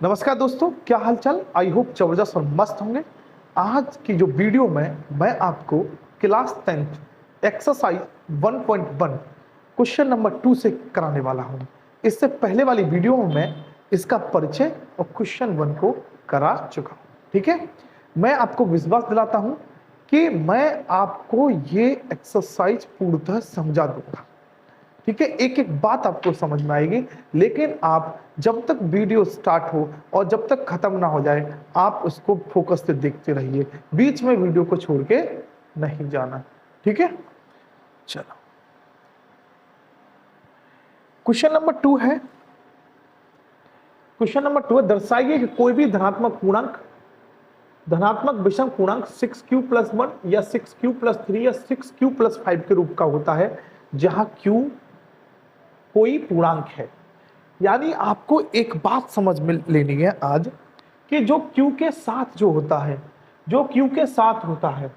नमस्कार दोस्तों, क्या हालचाल। आई होप जबरदस्त और मस्त होंगे। आज की जो वीडियो में मैं आपको class 10th exercise 1.1 question number 2 से कराने वाला हूं। इससे पहले वाली वीडियो में मैं इसका परिचय और क्वेश्चन 1 को करा चुका हूं। ठीक है, मैं आपको विश्वास दिलाता हूं कि मैं आपको ये एक्सरसाइज पूर्णतः समझा दूंगा। ठीक है, एक एक बात आपको समझ में आएगी, लेकिन आप जब तक वीडियो स्टार्ट हो और जब तक खत्म ना हो जाए आप उसको फोकस से देखते रहिए, बीच में वीडियो को छोड़ के नहीं जाना। ठीक है, चलो क्वेश्चन नंबर 2 है। क्वेश्चन नंबर 2 है, दर्शाइए कि कोई भी धनात्मक पूर्णांक, धनात्मक विषम पूर्णांक 6q+1 या 6q+3 या 6q+5 के रूप का होता है, जहां q कोई पूर्णांक है। यानी आपको एक बात समझ में लेनी है आज कि जो q के साथ जो होता है, जो q के साथ होता है,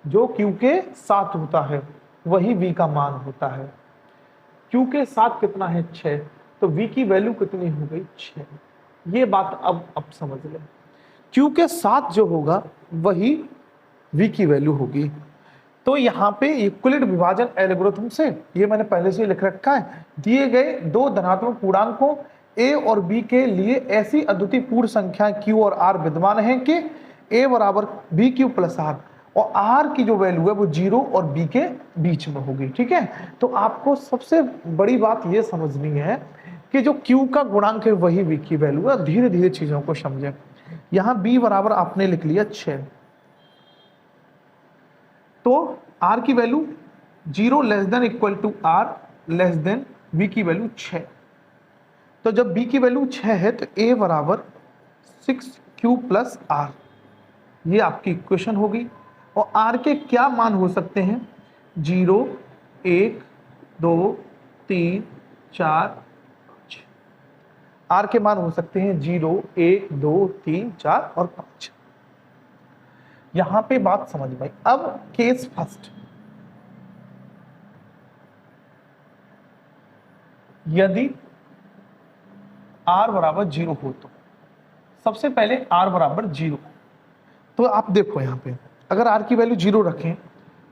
जो q के साथ होता है वही v का मान होता है। q के साथ कितना है 6, तो v की वैल्यू कितनी हो गई 6। ये बात अब समझ लें, q के साथ जो होगा वही v की वैल्यू होगी। तो यहाँ पे यूक्लिड विभाजन एल्गोरिथम से, ये मैंने पहले से लिख रखा है, दिए गए दो धनात्मक पूर्णांकों a और b के लिए ऐसी अद्वितीय पूर्ण संख्याएं q और r विद्यमान हैं कि a बराबर bq+r और r की जो वैल्यू है वो 0 और b के बीच में होगी। ठीक है, तो आपको सबसे बड़ी बात ये समझनी है कि जो q का गुणांक है वही v की वैल्यू है। धीरे धीरे चीजों को समझें। यहाँ b बराबर आपने लिख लिया 6, तो r की value 0 less than equal to r less than b की वैल्यू 6। तो जब b की वैल्यू 6 है तो a बराबर 6q+r, ये आपकी इक्वेशन होगी। और r के क्या मान हो सकते हैं, 0, 1, 2, 3, 4, 5। r के मान हो सकते हैं 0, 1, 2, 3, 4 और 5। यहां पे बात समझ में आई। अब केस फर्स्ट, यदि r बराबर 0 हो तो सबसे पहले r बराबर 0, तो आप देखो यहां पे अगर r की वैल्यू 0 रखें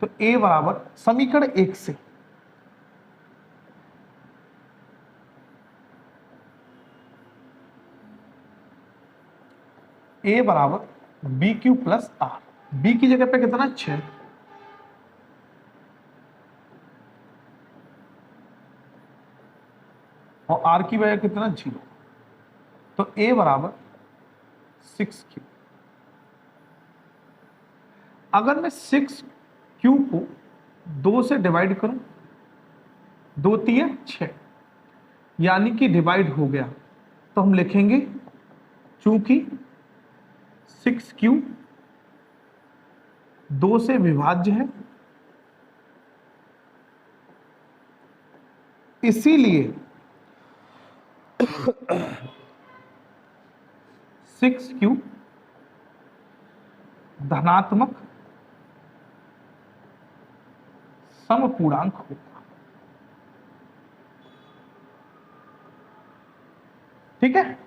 तो a बराबर समीकरण 1 से a बराबर bq+r, b की जगह पे कितना 6, और r की वजह कितना 0, तो a बराबर 6q। अगर मैं 6q को 2 से डिवाइड करूं, 2 3 6, यानी कि डिवाइड हो गया, तो हम लिखेंगे चूंकि 6q 2 से विभाज्य है, इसीलिए 6q धनात्मक समपूर्णांक होगा। ठीक है,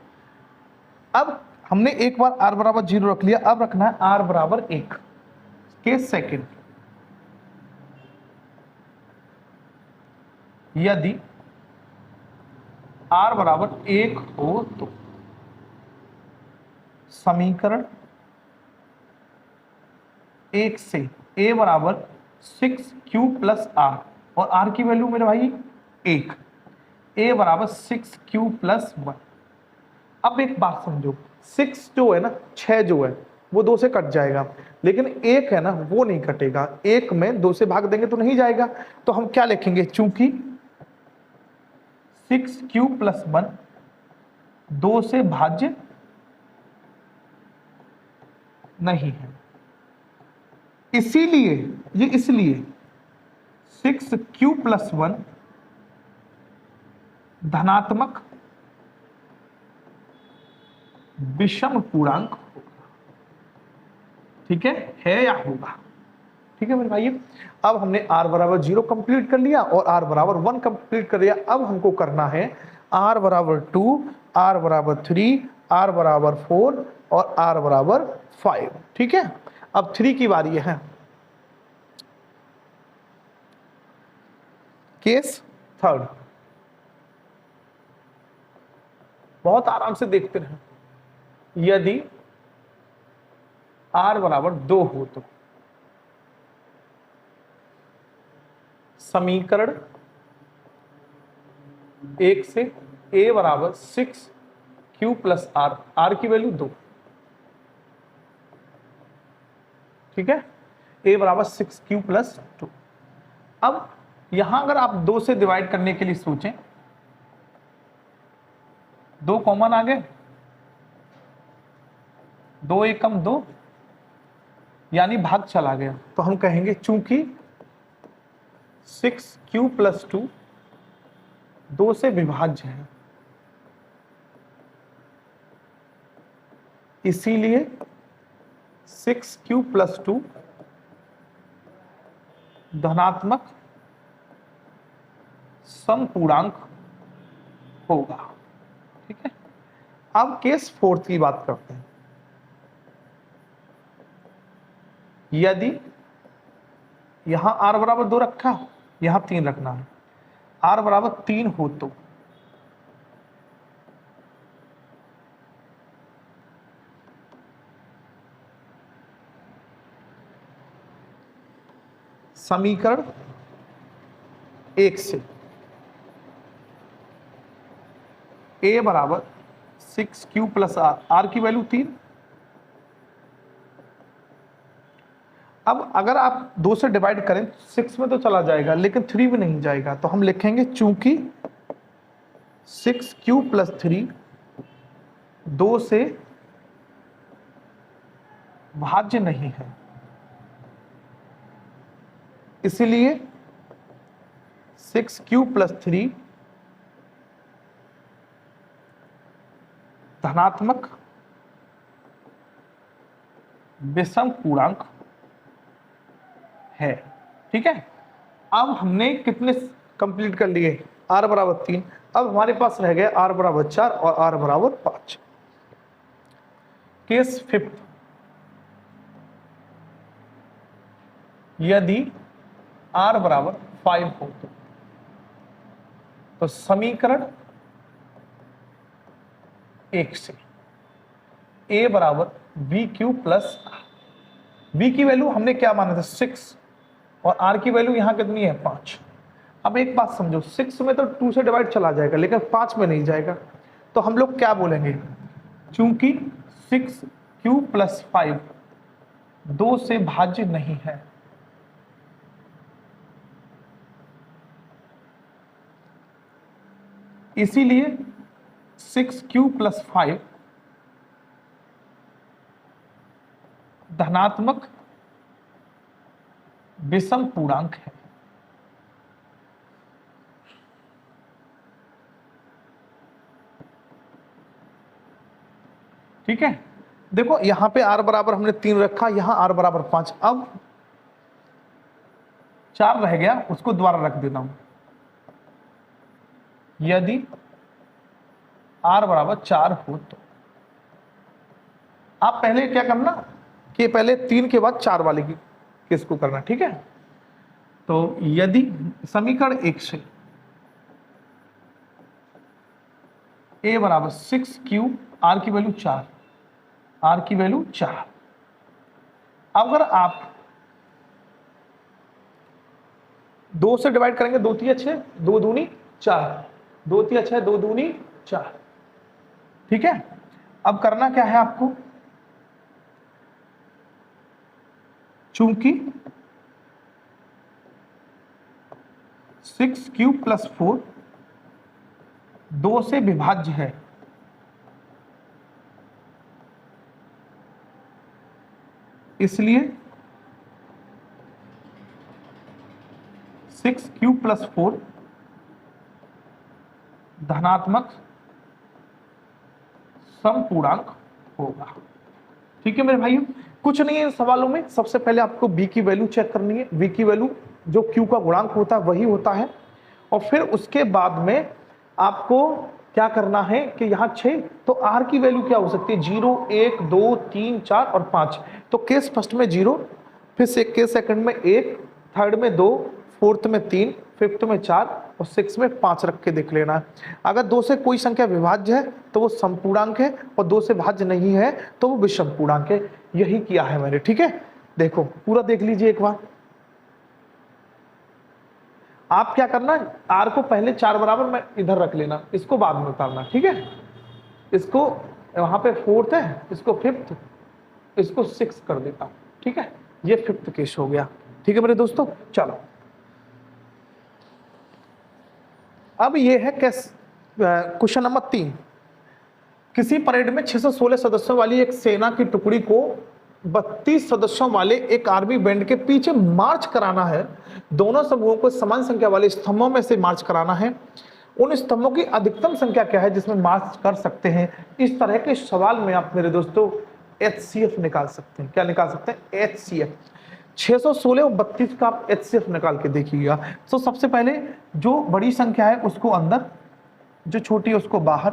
अब हमने एक बार r बराबर 0 रख लिया, अब रखना है r बराबर 1 के सेकंड। यदि r बराबर 1 हो तो समीकरण 1 से a बराबर 6q+r और r की वैल्यू मेरे भाई 1, a बराबर 6q+1। अब एक बात समझो, 6 जो है ना, 6 जो है वो 2 से कट जाएगा, लेकिन 1 है ना वो नहीं कटेगा। 1 में 2 से भाग देंगे तो नहीं जाएगा, तो हम क्या लिखेंगे, चूंकि 6q+1 2 से भाज्य नहीं है, इसीलिए ये इसलिए 6q+1 धनात्मक विषम पूर्णांक होगा। ठीक है या होगा। ठीक है मेरे भाई, अब हमने r बराबर 0 कंप्लीट कर लिया और r बराबर 1 कंप्लीट कर लिया। अब हमको करना है r बराबर 2 r बराबर 3, r बराबर 4 और r बराबर 5। ठीक है, अब 3 की बारी है। केस थर्ड, बहुत आराम से देखते रहे। यदि r बराबर 2 हो तो समीकरण 1 से a बराबर 6q प्लस r, r की वैल्यू 2। ठीक है, a बराबर 6q प्लस 2। अब यहां अगर आप 2 से डिवाइड करने के लिए सोचें, 2 कॉमन आ गए, 2 एकम 2 यानी भाग चला गया, तो हम कहेंगे चूंकि 6q प्लस 2 2 से विभाज्य है, इसीलिए 6q प्लस 2 धनात्मक समपूर्णांक होगा। ठीक है, अब केस फोर्थ की बात करते हैं। यदि यहां r बराबर 2 रखा, यहां 3 रखना है, r बराबर 3 हो तो समीकरण 1 से a बराबर 6q प्लस r, r की वैल्यू 3। अब अगर आप 2 से डिवाइड करें 6 में तो चला जाएगा, लेकिन 3 में नहीं जाएगा, तो हम लिखेंगे चूंकि 6q प्लस 3 2 से भाज्य नहीं है, इसलिए 6q प्लस 3 धनात्मक विषम पूर्णांक है। ठीक है, अब हमने कितने कंप्लीट कर लिए, r बराबर 3। अब हमारे पास रह गए r बराबर 4 और r बराबर 5। केस फिफ्थ, यदि r बराबर 5 हो तो समीकरण 1 से a बराबर bq प्लस b की वैल्यू हमने क्या माना था 6 और r की वैल्यू यहां कितनी है 5। अब एक बात समझो, 6 में तो 2 से डिवाइड चला जाएगा, लेकिन 5 में नहीं जाएगा, तो हम लोग क्या बोलेंगे, चूंकि 6q प्लस 5 2 से भाज्य नहीं है, इसीलिए 6q प्लस 5 धनात्मक विषम पूर्णांक है। ठीक है, देखो यहां पे r बराबर हमने 3 रखा, यहां r बराबर 5, अब 4 रह गया, उसको दोबारा रख देता हूं। यदि r बराबर 4 हो तो आप पहले क्या करना कि पहले 3 के बाद 4 वाले की केस को करना। ठीक है, तो यदि समीकरण 1 से a बराबर 6q, r की वैल्यू 4, r की वैल्यू 4, अगर आप 2 से डिवाइड करेंगे, 2 3 6, 2 दूनी 4, 2 3 6, 2 दूनी 4। ठीक है, अब करना क्या है आपको, चूंकि 6q प्लस 4 2 से विभाज्य है, इसलिए 6q प्लस 4 धनात्मक समपूर्णांक होगा। ठीक है मेरे भाइयों, कुछ नहीं है इन सवालों में। सबसे पहले आपको b की वैल्यू चेक करनी है, b की वैल्यू जो q का गुणांक होता है वही होता है, और फिर उसके बाद में आपको क्या करना है कि यहाँ 6, तो आर की वैल्यू क्या हो सकती है, 0, 1, 2, 3, 4 और 5। तो केस फर्स्ट में 0, फिर से केस सेकंड में 1, थर्ड में 2, फोर्थ में 3, फिफ्थ में 4 और सिक्स में 5 रख के देख लेना है। अगर 2 से कोई संख्या विभाज्य है तो वो समपूर्णांक है, और 2 से भाज्य नहीं है तो वो विषम पूर्णांक है। यही किया है मैंने, ठीक है। देखो पूरा देख लीजिए एक बार। आप क्या करना, आर को पहले 4 बराबर में इधर रख लेना, इसको बाद में उतारना, ठीक है। इसको वहां पे फोर्थ है, इसको फिफ्थ, इसको 6 कर देता हूं, ठीक है। ये फिफ्थ केस हो गया, ठीक है मेरे दोस्तों। चलो अब ये है क्वेश्चन नंबर 3। किसी परेड में 616 सदस्यों वाली एक सेना की टुकड़ी को 32 सदस्यों वाले एक आर्मी बैंड के पीछे मार्च कराना है। दोनों समूहों को समान संख्या वाले स्तंभों में से मार्च कराना है। उन स्तंभों की अधिकतम संख्या क्या है जिसमें मार्च कर सकते हैं। इस तरह के सवाल में आप मेरे दोस्तों HCF निकाल सकते हैं। क्या निकाल सकते हैं, HCF। 616 और 32 का आप HCF निकाल के देखिएगा। तो सबसे पहले जो बड़ी संख्या है उसको अंदर, जो छोटी है उसको बाहर।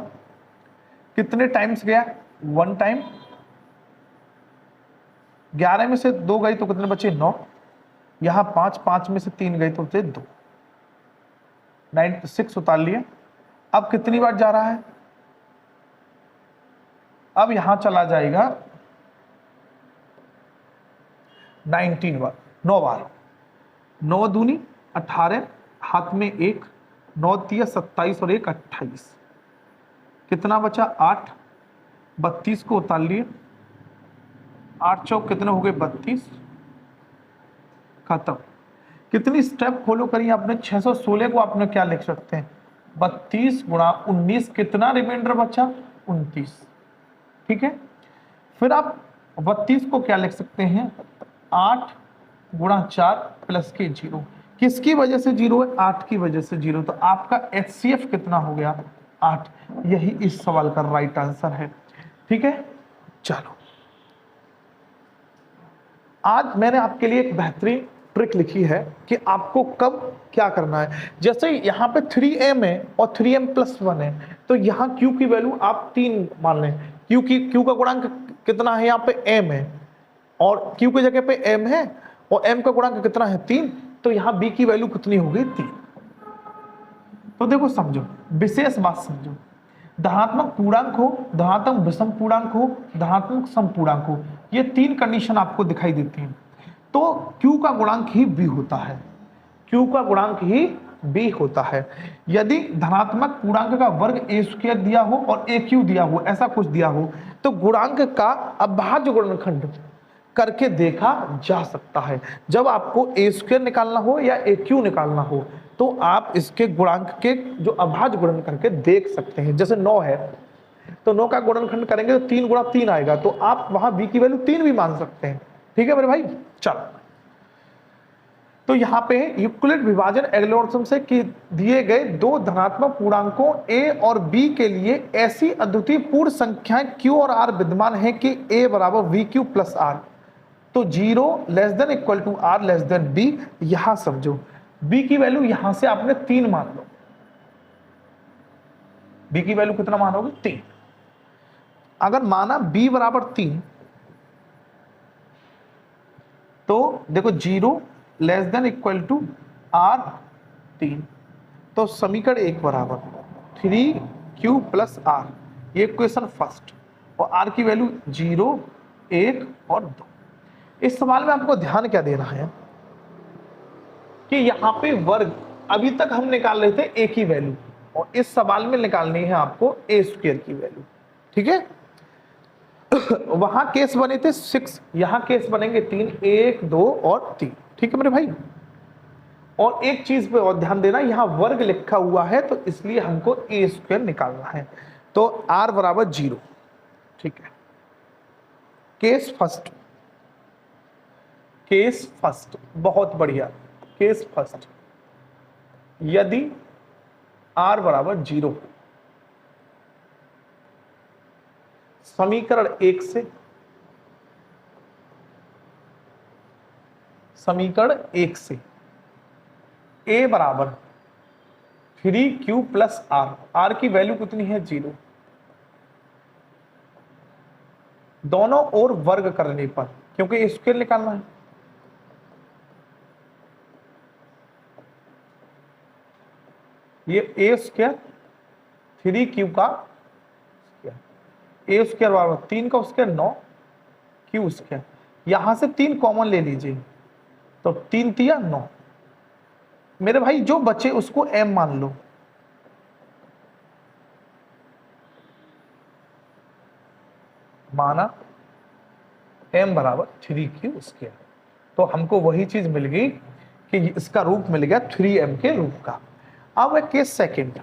कितने टाइम्स गया, 1 टाइम। 11 में से 2 गई तो कितने बचे, 9। यहां 5, 5 में से 3 गई तो बचे 2, 6 उतार लिए। अब कितनी बार जा रहा है, अब यहां चला जाएगा 19 बार, 9 बार। 9 दूनी 18, हाथ में 1, 9 तिया 27 और 1 28। कितना बचा, 8। 32 को उतार लिए, 8 चौक कितने हो गए, 32। खत्म। कितनी स्टेप फॉलो करिए आपने, 616 को आपने क्या लिख सकते हैं, 32 गुणा 19, कितना रिमाइंडर बचा, 29, ठीक है। फिर आप 32 को क्या लिख सकते हैं, 8 गुणा 4 प्लस के 0। किसकी वजह से 0 है, 8 की वजह से 0। तो आपका HCF कितना हो गया, 8। यही इस सवाल का राइट आंसर है, ठीक है। चलो आज मैंने आपके लिए एक बेहतरीन ट्रिक लिखी है कि आपको कब क्या करना है। जैसे यहाँ पे 3m है और 3m+1 है, तो यहाँ q की वैल्यू आप 3 मान लें। q का गुणांक कितना है, यहाँ पे m है, और q की जगह पे m है, और m का गुणांक कितना है, 3। तो यहाँ b की वैल्यू कितनी होगी, 3। तो देखो समझो, विशेष बात समझो। धनात्मक पूर्णांक हो, धनात्मक विषम पूर्णांक हो, धनात्मक सम पूर्णांक हो, ये 3 कंडीशन आपको दिखाई देती हैं। तो q का गुणांक ही b होता है, q का गुणांक ही b होता है। यदि धनात्मक पूर्णांक का वर्ग a² दिया हो और aq दिया हो, ऐसा कुछ दिया हो, तो गुणांक का अभाज्य गुणनखंड करके देखा जा सकता है। जब आपको a² निकालना हो या aq निकालना हो, तो आप इसके गुणांक के जो अभाज्य गुणन करके देख सकते हैं। जैसे 9 है तो 9 का गुणनखंड करेंगे तो 3 गुणा 3 आएगा, तो आप वहां b की वैल्यू 3 भी मान सकते हैं, ठीक है मेरे भाई। चलो तो यहाँ पे यूक्लिड विभाजन एल्गोरिथम से कि दिए गए 2 धनात्मक पूर्णांकों a और b के लिए ऐसी अद्वितीय पूर्ण संख्याएं q और r विद्यमान है कि a बराबर vq प्लस r। तो 0 less than equal to r less than b। यहां समझो b की वैल्यू यहां से आपने 3 मान लो, b की वैल्यू कितना मानोगे, 3। अगर माना b बराबर 3, तो देखो 0 less than equal to r 3। तो समीकरण 1 बराबर 3q प्लस r, ये इक्वेशन फर्स्ट, और r की वैल्यू 0, 1 और 2। इस सवाल में आपको ध्यान क्या देना है कि यहाँ पे वर्ग अभी तक हम निकाल रहे थे a की वैल्यू, और इस सवाल में निकालनी है आपको a² की वैल्यू, ठीक है। वहां केस बने थे 6, यहां केस बनेंगे 3, 1, 2 और 3, ठीक है मेरे भाई। और एक चीज पे और ध्यान देना, यहां वर्ग लिखा हुआ है तो इसलिए हमको a² निकालना है। तो r बराबर 0, ठीक है। केस फर्स्ट, केस फर्स्ट, बहुत बढ़िया। केस फर्स्ट, यदि r बराबर 0, समीकरण 1 से, समीकरण 1 से a बराबर 3q प्लस आर, आर की वैल्यू कितनी है 0, दोनों ओर वर्ग करने पर, क्योंकि ए स्क्वायर निकालना है, ये ए स्क्वायर 3q का ए स्क्वायर बराबर 3 का स्क्वायर 9 क्यू स्क्वायर, यहां से 3 कॉमन ले लीजिए, तो 3 तिया 9, मेरे भाई जो बचे उसको m मान लो, माना m बराबर 3q स्क्वायर, तो हमको वही चीज मिल गई कि इसका रूप मिल गया 3m के रूप का। अब है केस सेकंड,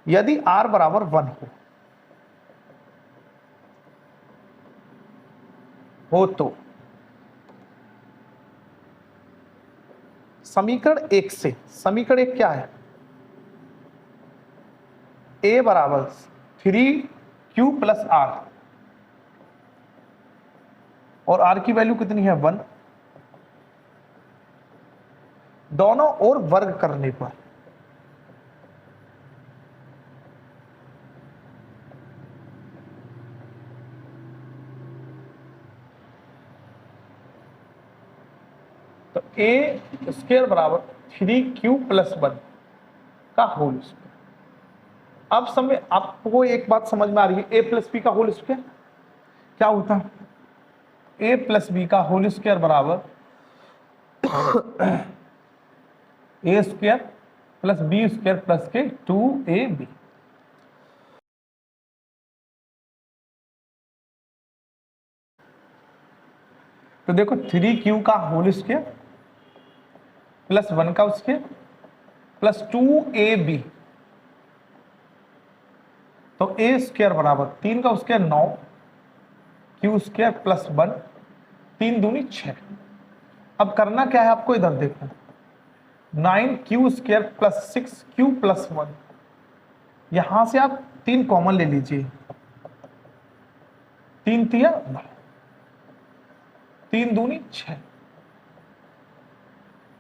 यदि r बराबर 1 हो तो समीकरण 1 से, समीकरण 1 क्या है, a बराबर 3q प्लस आर, और r की वैल्यू कितनी है 1, दोनों ओर वर्ग करने पर, तो a स्क्वायर बराबर 3q प्लस 1 का होल स्क्वायर। अब समय आपको एक बात समझ में आ रही है, a प्लस बी का होल स्क्वायर क्या होता है, a प्लस बी का होल स्क्वायर बराबर a square plus b square plus के 2ab। तो देखो 3q का होल स्क्वायर प्लस 1 का स्क्वायर प्लस 2ab, तो a स्क्वायर बराबर 3 का स्क्वायर 9 q स्क्वायर प्लस 1, 3 दूनी 6। अब करना क्या है आपको, इधर देखो 9q square plus 6q plus 1, यहां से आप 3 कॉमन ले लीजिए, 3 तिया 9, 3 दूनी 6,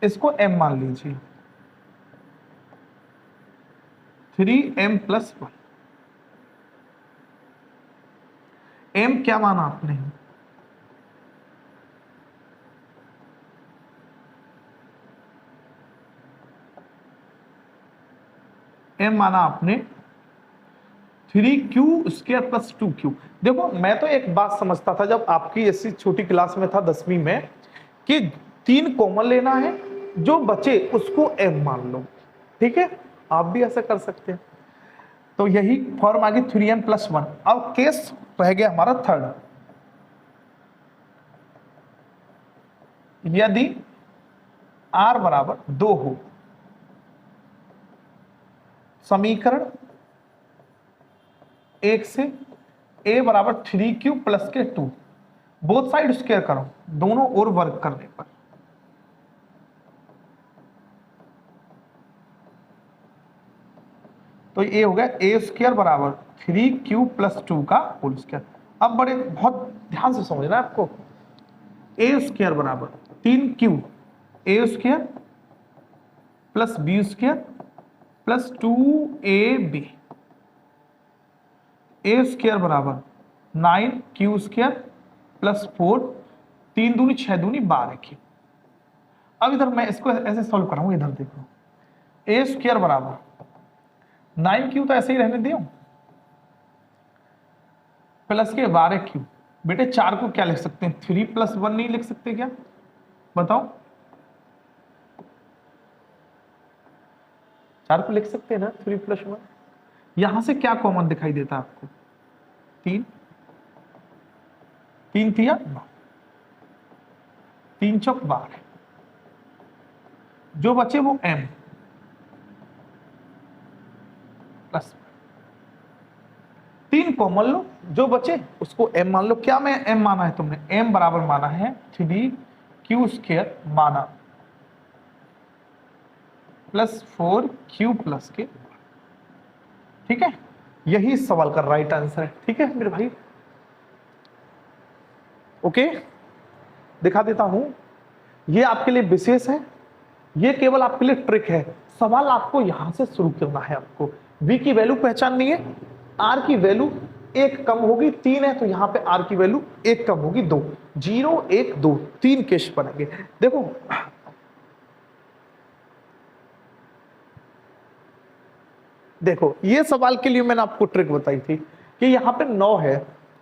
इसको m मान लीजिए, 3m प्लस 1, m क्या माना आपने, m माना आपने 3q स्क्वायर प्लस 2q। देखो मैं तो एक बात समझता था जब आपकी ऐसी छोटी क्लास में था 10वीं में, कि 3 कॉमन लेना है, जो बचे उसको m मान लो, ठीक है, आप भी ऐसा कर सकते हैं। तो यही फॉर्म आ गई 3m प्लस 1। अब केस रह गया हमारा थर्ड, यदि r बराबर 2 हो, समीकरण 1 से a बराबर 3q प्लस के 2, बोथ साइड स्क्वायर करो, दोनों ओर वर्ग करने पर, तो ये हो गया a स्क्वायर बराबर 3q प्लस 2 का होल स्क्वायर। अब बड़े बहुत ध्यान से समझना आपको, a स्क्वायर बराबर 3q a square plus b square plus 2ab, a square बराबर 9q स्क्वायर प्लस 4, 3 दूनी 6 दूनी 12 की। अब इधर मैं इसको ऐसे सॉल्व कराऊंगा, इधर देखो a स्क्वायर बराबर 9q तो ऐसे ही रहने दियो, प्लस के 12q, बेटे 4 को क्या लिख सकते हैं, 3 प्लस 1 नहीं लिख सकते क्या, बताओ, 4 को लिख सकते हैं ना 3 प्लस 1। यहां से क्या कॉमन दिखाई देता है आपको, 3, 3 थिया 9, 3 चौक 12, जो बचे वो m प्लस 3 कॉमन लो, जो बचे उसको m मान लो। क्या मैं m माना है तुमने, m बराबर माना है 3q स्क्वायर माना प्लस 4q प्लस के, ठीक है, यही सवाल का राइट आंसर है, ठीक है मेरे भाई। ओके, दिखा देता हूं, ये आपके लिए विशेष है, ये केवल आपके लिए ट्रिक है। सवाल आपको यहां से शुरू करना है। आपको v की वैल्यू पहचाननी है, r की वैल्यू 1 कम होगी 3 है, तो यहां पे r की वैल्यू 1 कम होगी 2, 0 1 2 3 केस बनेंगे। देखो देखो ये सवाल के लिए मैंने आपको ट्रिक बताई थी कि यहाँ पे 9 है,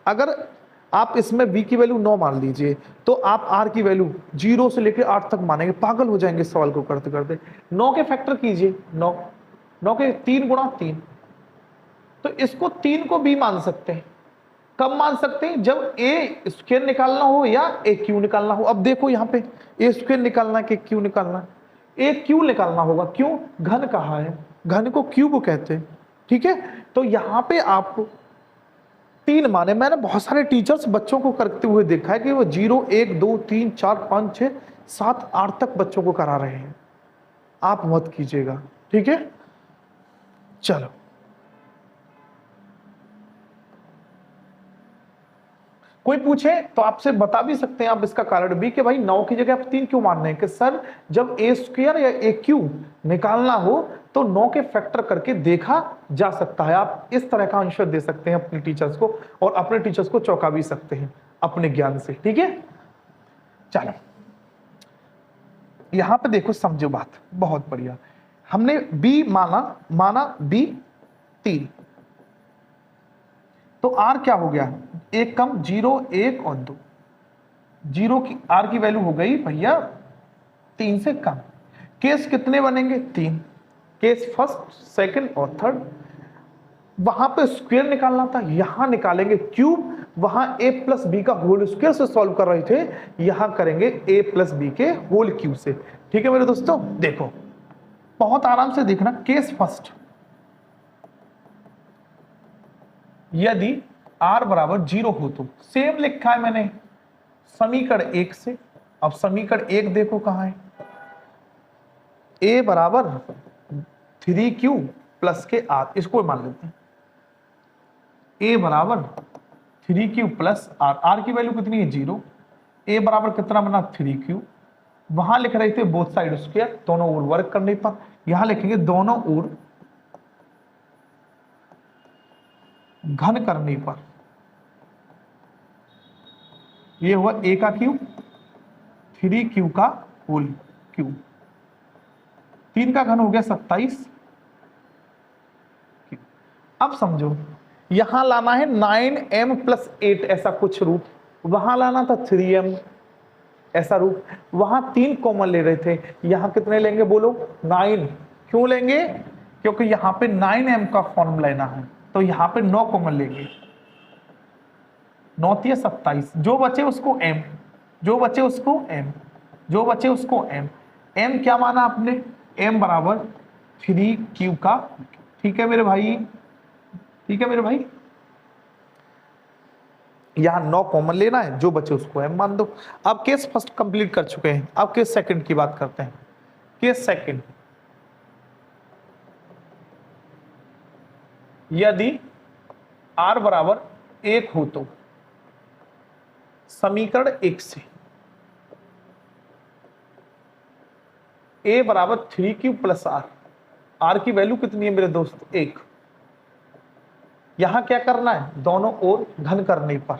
अगर आप इसमें v की वैल्यू 9 मान लीजिए तो आप r की वैल्यू 0 से लेकर 8 तक मानेंगे, पागल हो जाएंगे सवाल को करते करते। 9 के फैक्टर कीजिए, 9 के 3 गुणा 3, तो इसको 3 को b मान सकते हैं। कब मान सकते हैं? जब a स्क्वायर निकालना हो या a क्यू निकालना हो। अब देखो यहाँ पे a स्क्वायर निकालना है कि क्यू निकालना है? a क्यू निकालना होगा, क्यों? घन कहा है, घन को क्यूब कहते हैं, ठीक है। तो यहाँ पे आप 3 माने। मैंने बहुत सारे टीचर्स बच्चों को करते हुए देखा है कि वो 0 1 2 3 4 5 6 7 8 तक बच्चों को करा रहे हैं। आप मत कीजिएगा, ठीक है। चलो कोई पूछे तो आपसे बता भी सकते हैं आप इसका कारण भी कि भाई 9 की जगह आप 3 क्यों मान रहे हैं? कि सर जब a स्क्वायर या a क्यूब निकालना हो तो 9 के फैक्टर करके देखा जा सकता है। आप इस तरह का आंसर दे सकते हैं अपने टीचर्स को, और अपने टीचर्स को चौंका भी सकते हैं अपने ज्ञान से, ठीक है। चलो यहां पे देखो, समझो बात, बहुत बढ़िया। हमने b माना b 3, तो r क्या हो गया? 1 कम 0 1 और 2, 0 की r की वैल्यू हो गई भैया 3 से कम। केस कितने बनेंगे? 3 केस, फर्स्ट सेकंड और थर्ड। वहां पे स्क्वायर निकालना था, यहां निकालेंगे क्यूब। वहां a प्लस बी का होल स्क्वायर से सॉल्व कर रहे थे, यहां करेंगे a प्लस बी के होल क्यूब से, ठीक है मेरे दोस्तों। देखो बहुत आराम से देखना। केस फर्स्ट, यदि r बराबर 0 हो तो सेम लिखा है मैंने समीकरण 1 से। अब समीकरण 1 देखो कहां है? a बराबर 3q प्लस के r, इसको मान लेते हैं। a बराबर 3q प्लस r, r की वैल्यू कितनी है? 0। a बराबर कितना बना? 3q। वहां लिख रहे थे बोथ साइड स्क्वायर, दोनों ओर वर्क करने पर। यहां लिखेंगे दोनों ओर घन करने पर। ये हुआ a का क्यूब, 3q का होल क्यूब, 3 का घन हो गया 27। अब समझो यहां लाना है 9m प्लस 8 ऐसा कुछ रूप, वहां लाना था 3m ऐसा रूप। वहां 3 कॉमन ले रहे थे, यहां कितने लेंगे बोलो? 9। क्यों लेंगे? क्योंकि यहां पे 9m का फॉर्म लेना है, तो यहां पे 9 कॉमन लेंगे। 9 3 27, जो बचे उसको m, जो बचे उसको m, जो बचे उसको m। m क्या माना आपने? m बराबर 3q का, ठीक है मेरे भाई, ठीक है मेरे भाई। यहां 9 कॉमन लेना है, जो बचे उसको m मान दो। अब केस फर्स्ट कंप्लीट कर चुके हैं, अब केस सेकंड की बात करते हैं। केस सेकंड, यदि r बराबर 1 हो तो समीकरण 1 से a बराबर 3q प्लस r, r की वैल्यू कितनी है मेरे दोस्त? 1। यहां क्या करना है? दोनों ओर घन करने पर।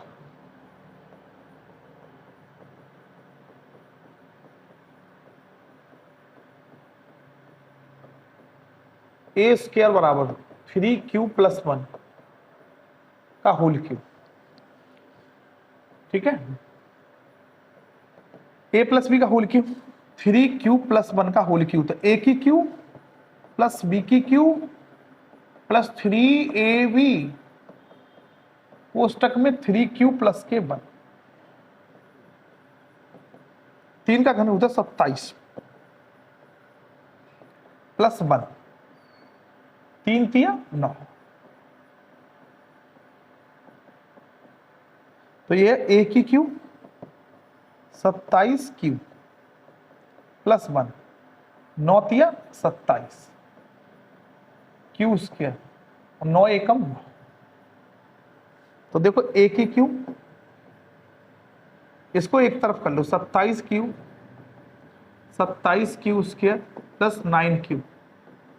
a स्क्वायर बराबर 3q प्लस 1 का होल क्यूब, ठीक है। a प्लस बी का होल क्यूब, 3q प्लस 1 का होल क्यूब, तो a की क्यूब प्लस b की क्यूब प्लस 3ab कोष्टक में 3q प्लस के 1, 3 का घन होता है 27 प्लस 1, 3 3 9। तो ये a की cube 27 cube plus 1, 9 3 27 Q square, 9 एकम 9। तो देखो a की क्यूब, इसको एक तरफ कर लो, 27 cube 27 Q square plus 9 Q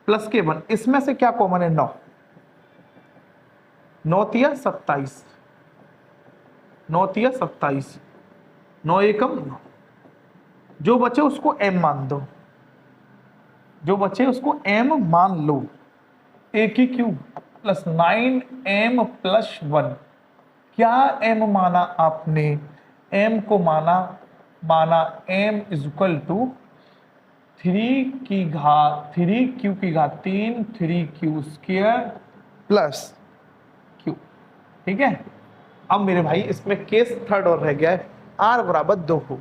plus के 1, इसमें से क्या कॉमन है? 9, 9 तिया 27, 9 तिया 27, 9 एकम 9, जो बचे उसको m मान दो, जो बचे उसको m मान लो। a की क्यूब प्लस 9m प्लस 1, क्या m माना आपने? m को माना m इज इक्वल टू 3 की घात 3q की घात 3 3q स्क्वायर प्लस q। ठीक है, अब मेरे भाई इसमें केस थर्ड और रह गया है, r बराबर 2 हो।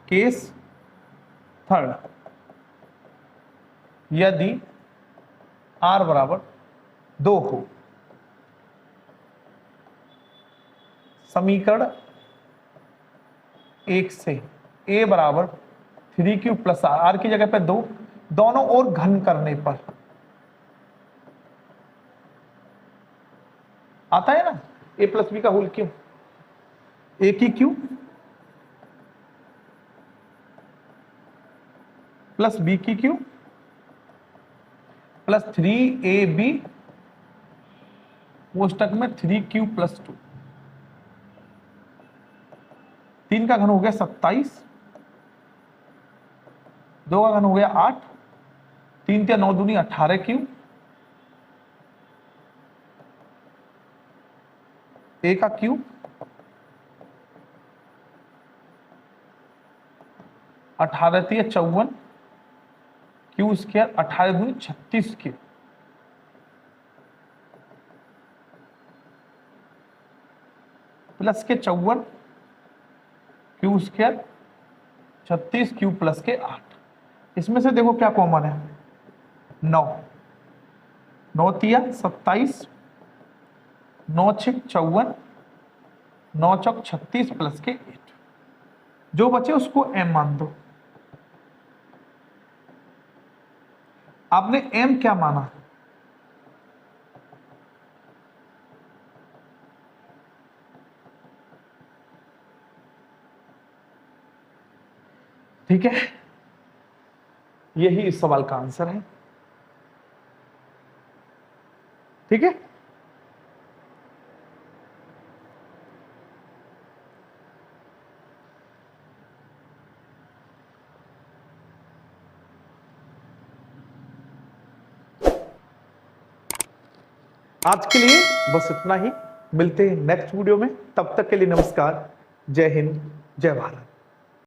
केस थर्ड, यदि r बराबर 2 हो, समीकरण 1 से a बराबर 3q प्लस r की जगह पे 2, दोनों ओर घन करने पर आता है ना a प्लस बी का होल क्यों, a की क्यू प्लस b की क्यू प्लस 3ab कोष्टक में 3q प्लस 2, 3 का घन हो गया 27, 2 का घन हो गया 8, 3 या 9 दूनी 18q, a का क्यूब 18 तिया 54, क्यू स्क्वायर 18 दूनी 36q, प्लस के 54 क्यू स्क्वायर 36 क्यू प्लस के 8। इसमें से देखो क्या कॉमन है? 9, 9 तिया 27, 9 छक 54, 9 चौक 36 प्लस के 8, जो बचे उसको m मान दो। आपने m क्या माना? ठीक है, यही इस सवाल का आंसर है। ठीक है, आज के लिए बस इतना ही, मिलते हैं नेक्स्ट वीडियो में। तब तक के लिए नमस्कार, जय हिंद, जय भारत।